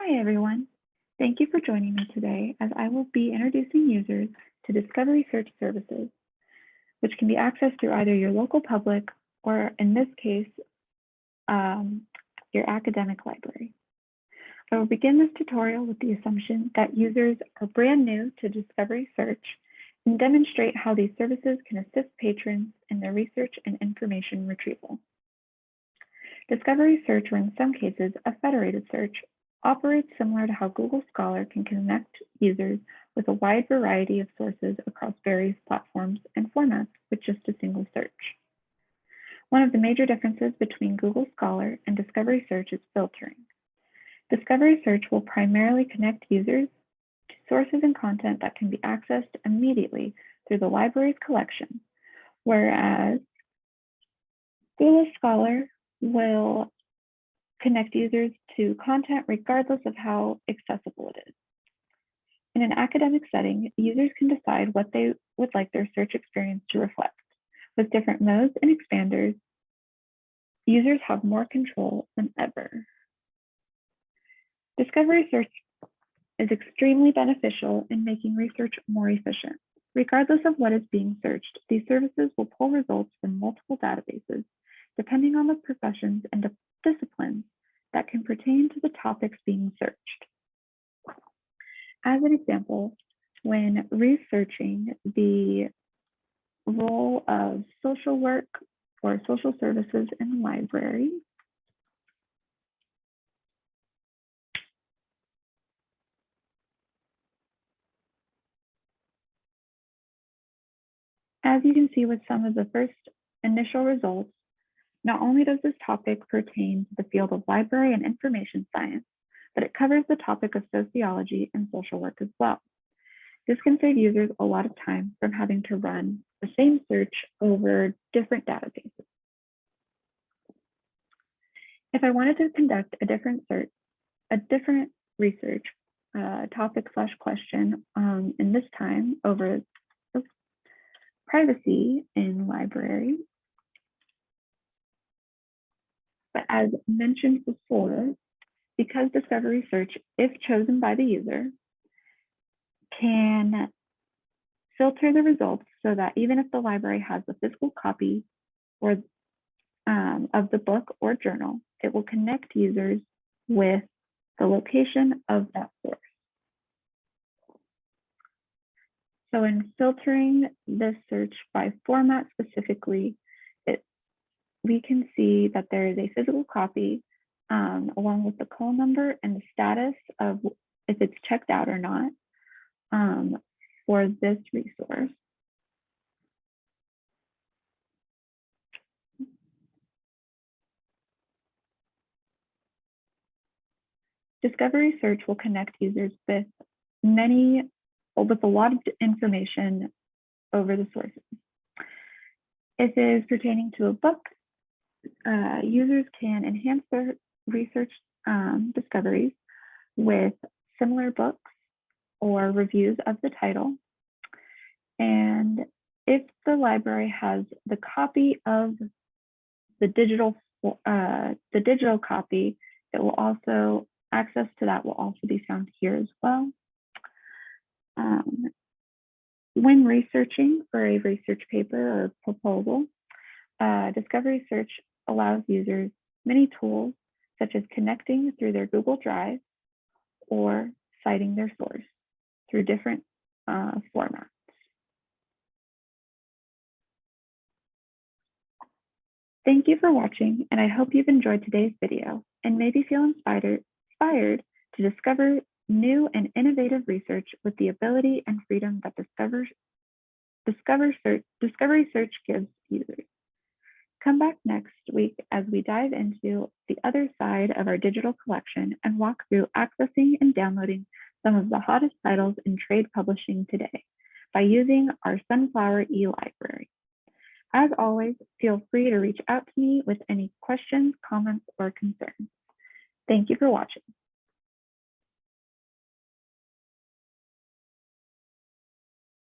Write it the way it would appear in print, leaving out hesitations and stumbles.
Hi, everyone. Thank you for joining me today as I will be introducing users to Discovery Search Services, which can be accessed through either your local public or, in this case, your academic library. I will begin this tutorial with the assumption that users are brand new to Discovery Search and demonstrate how these services can assist patrons in their research and information retrieval. Discovery Search, or in some cases, a federated search, operates similar to how Google Scholar can connect users with a wide variety of sources across various platforms and formats with just a single search. One of the major differences between Google Scholar and Discovery Search is filtering. Discovery Search will primarily connect users to sources and content that can be accessed immediately through the library's collection, whereas Google Scholar will connect users to content regardless of how accessible it is. In an academic setting, users can decide what they would like their search experience to reflect. With different modes and expanders, users have more control than ever. Discovery Search is extremely beneficial in making research more efficient. Regardless of what is being searched, these services will pull results from multiple databases, depending on the professions and disciplines that can pertain to the topics being searched. As an example, when researching the role of social work or social services in the library, as you can see with some of the first initial results, not only does this topic pertain to the field of library and information science, but it covers the topic of sociology and social work as well. This can save users a lot of time from having to run the same search over different databases. If I wanted to conduct a different research topic/question, in this time over privacy in library, but as mentioned before, because Discovery Search, if chosen by the user, can filter the results so that even if the library has a physical copy or of the book or journal, it will connect users with the location of that source. So in filtering this search by format specifically, we can see that there is a physical copy along with the call number and the status of if it's checked out or not for this resource. Discovery Search will connect users with a lot of information over the sources. If it is pertaining to a book, users can enhance their research discoveries with similar books or reviews of the title. And if the library has the copy of the digital copy, it will also access to that will also be found here as well. When researching for a research paper or proposal, Discovery Search allows users many tools such as connecting through their Google Drive or citing their source through different formats. Thank you for watching, and I hope you've enjoyed today's video and maybe feel inspired to discover new and innovative research with the ability and freedom that Discovery Search gives users. Come back next week as we dive into the other side of our digital collection and walk through accessing and downloading some of the hottest titles in trade publishing today by using our Sunflower e-library. As always, feel free to reach out to me with any questions, comments, or concerns. Thank you for watching.